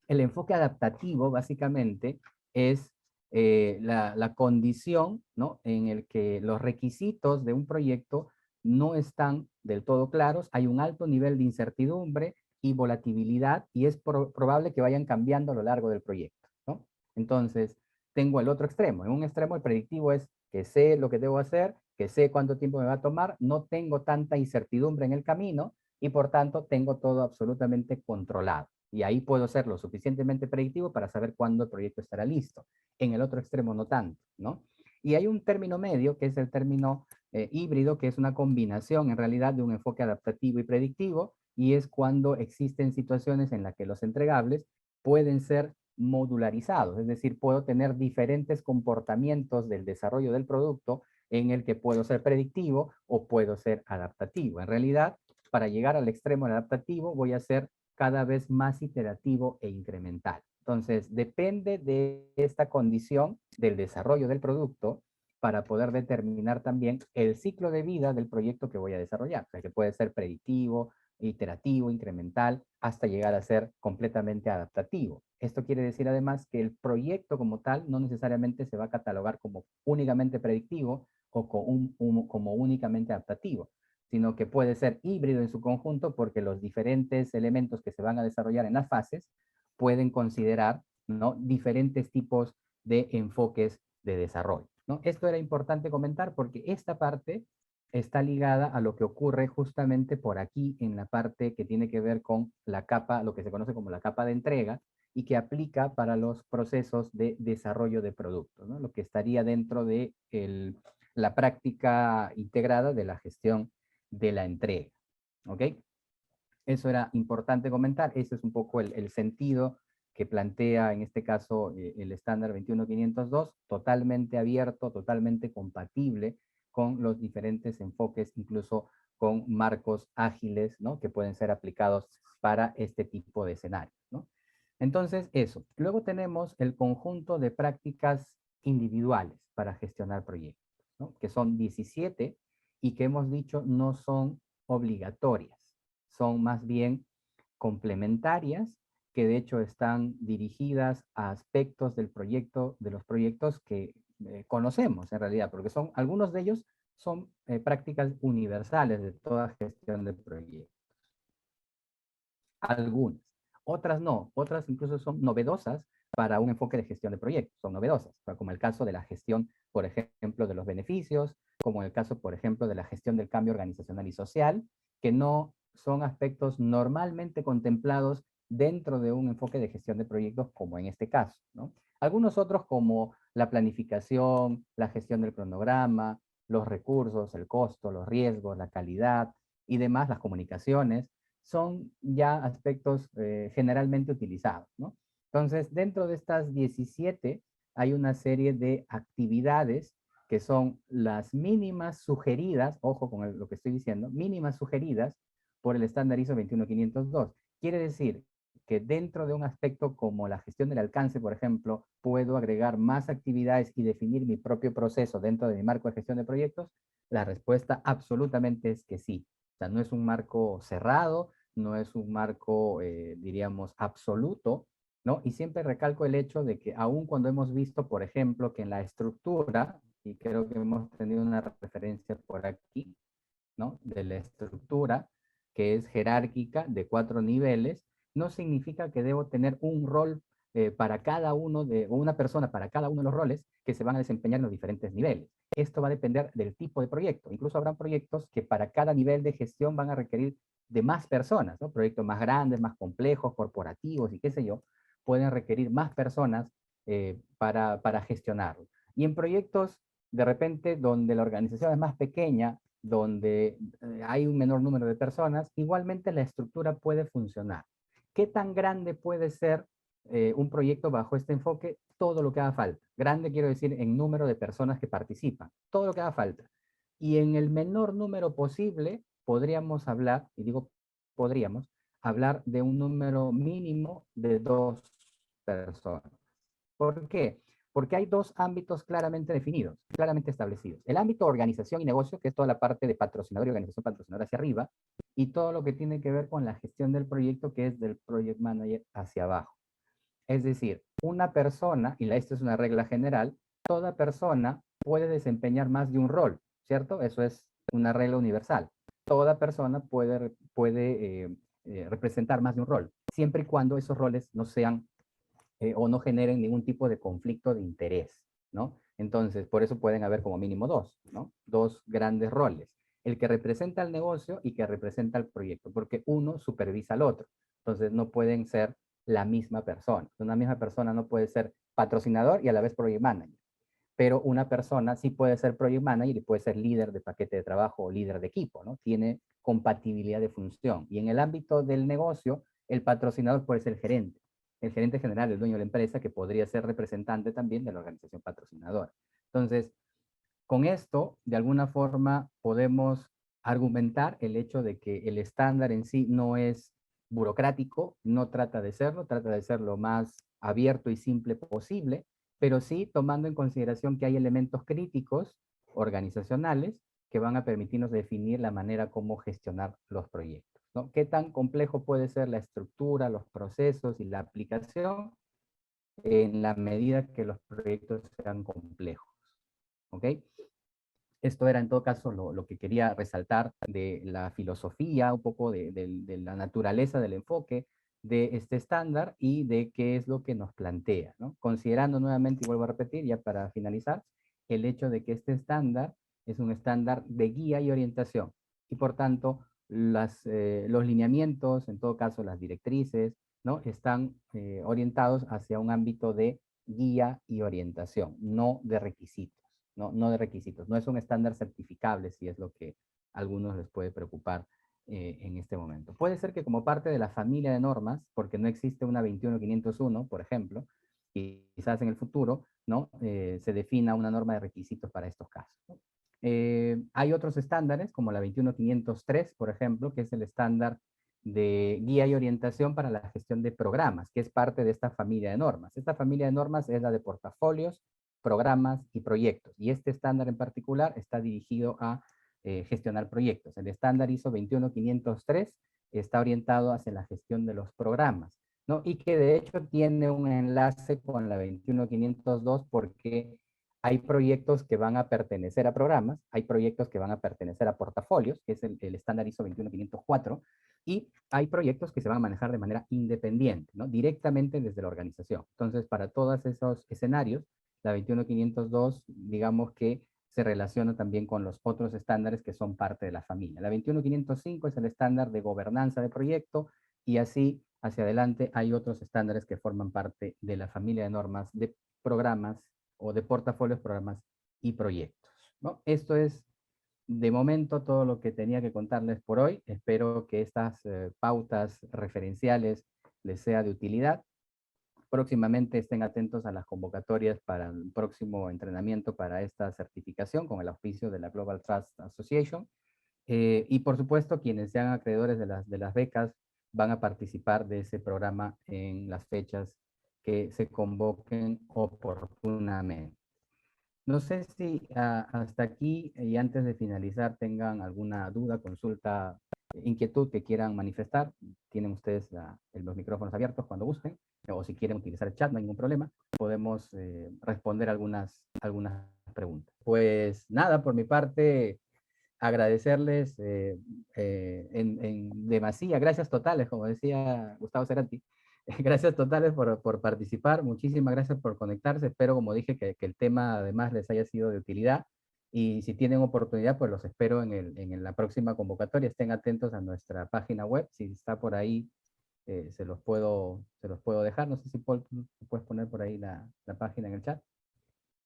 El enfoque adaptativo básicamente es la condición, ¿no?, en el que los requisitos de un proyecto no están del todo claros, hay un alto nivel de incertidumbre y volatilidad, y es probable que vayan cambiando a lo largo del proyecto, ¿no? Entonces, tengo el otro extremo. En un extremo, el predictivo es que sé lo que debo hacer, que sé cuánto tiempo me va a tomar, no tengo tanta incertidumbre en el camino, y por tanto tengo todo absolutamente controlado. Y ahí puedo ser lo suficientemente predictivo para saber cuándo el proyecto estará listo. En el otro extremo no tanto, ¿no? Y hay un término medio, que es el término híbrido, que es una combinación en realidad de un enfoque adaptativo y predictivo, y es cuando existen situaciones en las que los entregables pueden ser modularizados, es decir, puedo tener diferentes comportamientos del desarrollo del producto en el que puedo ser predictivo o puedo ser adaptativo. En realidad, para llegar al extremo del adaptativo, voy a ser cada vez más iterativo e incremental. Entonces, depende de esta condición del desarrollo del producto para poder determinar también el ciclo de vida del proyecto que voy a desarrollar. O sea, que puede ser predictivo, iterativo, incremental, hasta llegar a ser completamente adaptativo. Esto quiere decir además que el proyecto como tal no necesariamente se va a catalogar como únicamente predictivo o como únicamente adaptativo, sino que puede ser híbrido en su conjunto porque los diferentes elementos que se van a desarrollar en las fases pueden considerar, ¿no?, diferentes tipos de enfoques de desarrollo, ¿no? Esto era importante comentar porque esta parte está ligada a lo que ocurre justamente por aquí en la parte que tiene que ver con la capa, lo que se conoce como la capa de entrega, y que aplica para los procesos de desarrollo de productos, ¿no? Lo que estaría dentro de la práctica integrada de la gestión de la entrega. ¿Ok? Eso era importante comentar. Ese es un poco el sentido que plantea en este caso el estándar 21502, totalmente abierto, totalmente compatible con los diferentes enfoques, incluso con marcos ágiles, ¿no?, que pueden ser aplicados para este tipo de escenarios, ¿no? Entonces, eso. Luego tenemos el conjunto de prácticas individuales para gestionar proyectos, ¿no?, que son 17 y que hemos dicho no son obligatorias, son más bien complementarias, que de hecho están dirigidas a aspectos del proyecto, de los proyectos que conocemos en realidad, porque son, algunos de ellos son prácticas universales de toda gestión de proyectos. Algunas. Otras no, otras incluso son novedosas para un enfoque de gestión de proyectos, son novedosas, como el caso de la gestión, por ejemplo, de los beneficios, como el caso, por ejemplo, de la gestión del cambio organizacional y social, que no son aspectos normalmente contemplados dentro de un enfoque de gestión de proyectos, como en este caso, ¿no? Algunos otros, como la planificación, la gestión del cronograma, los recursos, el costo, los riesgos, la calidad y demás, las comunicaciones, son ya aspectos generalmente utilizados, ¿no? Entonces, dentro de estas 17 hay una serie de actividades que son las mínimas sugeridas, ojo con lo que estoy diciendo, mínimas sugeridas por el estándar ISO 21502. Quiere decir que dentro de un aspecto como la gestión del alcance, por ejemplo, puedo agregar más actividades y definir mi propio proceso dentro de mi marco de gestión de proyectos. La respuesta absolutamente es que sí. O sea, no es un marco cerrado, no es un marco, diríamos, absoluto, ¿no? Y siempre recalco el hecho de que aun cuando hemos visto, por ejemplo, que en la estructura, y creo que hemos tenido una referencia por aquí, ¿no?, de la estructura, que es jerárquica de 4 niveles, no significa que debo tener un rol para cada uno o una persona para cada uno de los roles que se van a desempeñar en los diferentes niveles. Esto va a depender del tipo de proyecto. Incluso habrá proyectos que para cada nivel de gestión van a requerir de más personas, ¿no? Proyectos más grandes, más complejos, corporativos y qué sé yo, pueden requerir más personas para gestionarlo. Y en proyectos, de repente, donde la organización es más pequeña, donde hay un menor número de personas, igualmente la estructura puede funcionar. ¿Qué tan grande puede ser un proyecto bajo este enfoque? Todo lo que haga falta. Grande quiero decir en número de personas que participan. Todo lo que haga falta. Y en el menor número posible podríamos hablar, y digo podríamos, hablar de un número mínimo de 2 personas. ¿Por qué? Porque hay dos ámbitos claramente definidos, claramente establecidos. El ámbito organización y negocio, que es toda la parte de patrocinador y organización patrocinadora hacia arriba, y todo lo que tiene que ver con la gestión del proyecto, que es del project manager hacia abajo. Es decir, una persona, y esto es una regla general, toda persona puede desempeñar más de un rol, ¿cierto? Eso es una regla universal. Toda persona puede representar más de un rol, siempre y cuando esos roles no sean o no generen ningún tipo de conflicto de interés, ¿no? Entonces, por eso pueden haber como mínimo dos, ¿no? Dos grandes roles. El que representa el negocio y que representa el proyecto, porque uno supervisa al otro. Entonces, no pueden ser la misma persona. Una misma persona no puede ser patrocinador y a la vez project manager. Pero una persona sí puede ser project manager y puede ser líder de paquete de trabajo o líder de equipo, ¿no? Tiene compatibilidad de función. Y en el ámbito del negocio, el patrocinador puede ser el gerente general, el dueño de la empresa, que podría ser representante también de la organización patrocinadora. Entonces, Con esto, de alguna forma, podemos argumentar el hecho de que el estándar en sí no es burocrático, no trata de serlo, trata de ser lo más abierto y simple posible, pero sí tomando en consideración que hay elementos críticos organizacionales que van a permitirnos definir la manera como gestionar los proyectos, ¿no? ¿Qué tan complejo puede ser la estructura, los procesos y la aplicación en la medida que los proyectos sean complejos? ¿Ok? Esto era en todo caso lo que quería resaltar de la filosofía, un poco de la naturaleza del enfoque de este estándar y de qué es lo que nos plantea, ¿no? Considerando nuevamente, y vuelvo a repetir ya para finalizar, el hecho de que este estándar es un estándar de guía y orientación y por tanto los lineamientos, en todo caso las directrices, ¿no? Están orientados hacia un ámbito de guía y orientación, no de requisitos. No de requisitos. No es un estándar certificable, si es lo que a algunos les puede preocupar en este momento. Puede ser que como parte de la familia de normas, porque no existe una 21501, por ejemplo, y quizás en el futuro, ¿no? Se defina una norma de requisitos para estos casos, ¿no? Hay otros estándares, como la 21503, por ejemplo, que es el estándar de guía y orientación para la gestión de programas, que es parte de esta familia de normas. Esta familia de normas es la de portafolios, programas y proyectos. Y este estándar en particular está dirigido a gestionar proyectos. El estándar ISO 21503 está orientado hacia la gestión de los programas, ¿no? Y que de hecho tiene un enlace con la 21502 porque hay proyectos que van a pertenecer a programas, hay proyectos que van a pertenecer a portafolios, que es el estándar ISO 21504, y hay proyectos que se van a manejar de manera independiente, ¿no? Directamente desde la organización. Entonces, para todos esos escenarios, la 21502, digamos que se relaciona también con los otros estándares que son parte de la familia. La 21505 es el estándar de gobernanza de proyecto y así hacia adelante hay otros estándares que forman parte de la familia de normas de programas o de portafolios, programas y proyectos, ¿no? Esto es de momento todo lo que tenía que contarles por hoy. Espero que estas pautas referenciales les sea de utilidad. Próximamente estén atentos a las convocatorias para el próximo entrenamiento para esta certificación con el auspicio de la Global Trust Association. Y por supuesto, quienes sean acreedores de las becas van a participar de ese programa en las fechas que se convoquen oportunamente. No sé si hasta aquí y antes de finalizar tengan alguna duda, consulta, inquietud que quieran manifestar. Tienen ustedes los micrófonos abiertos cuando gusten, o si quieren utilizar el chat, no hay ningún problema. Podemos responder algunas preguntas. Pues nada, por mi parte, agradecerles en demasía, gracias totales, como decía Gustavo Cerati. Gracias totales por participar, muchísimas gracias por conectarse, espero, como dije, que el tema además les haya sido de utilidad, y si tienen oportunidad, pues los espero en la próxima convocatoria. Estén atentos a nuestra página web, si está por ahí, se los puedo dejar. No sé si Paul, tú puedes poner por ahí la página en el chat,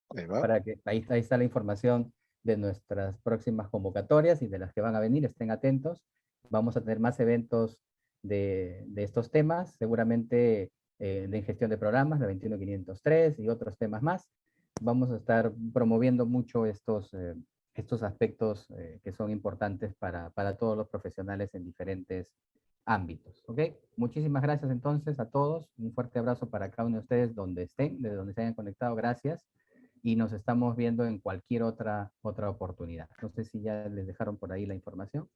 Ahí va. para que ahí está la información de nuestras próximas convocatorias y de las que van a venir. Estén atentos. Vamos a tener más eventos de estos temas, seguramente de gestión de programas, la 21503 y otros temas más. Vamos a estar promoviendo mucho estos aspectos que son importantes para todos los profesionales en diferentes ámbitos. ¿Ok? Muchísimas gracias entonces a todos. Un fuerte abrazo para cada uno de ustedes donde estén, desde donde se hayan conectado. Gracias. Y nos estamos viendo en cualquier otra oportunidad. No sé si ya les dejaron por ahí la información.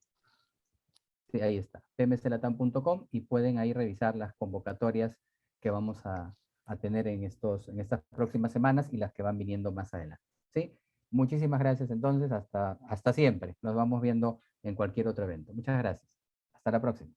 Sí, ahí está, pmclatam.com, y pueden ahí revisar las convocatorias que vamos a tener en estas próximas semanas y las que van viniendo más adelante. ¿Sí? Muchísimas gracias entonces, hasta siempre. Nos vamos viendo en cualquier otro evento. Muchas gracias. Hasta la próxima.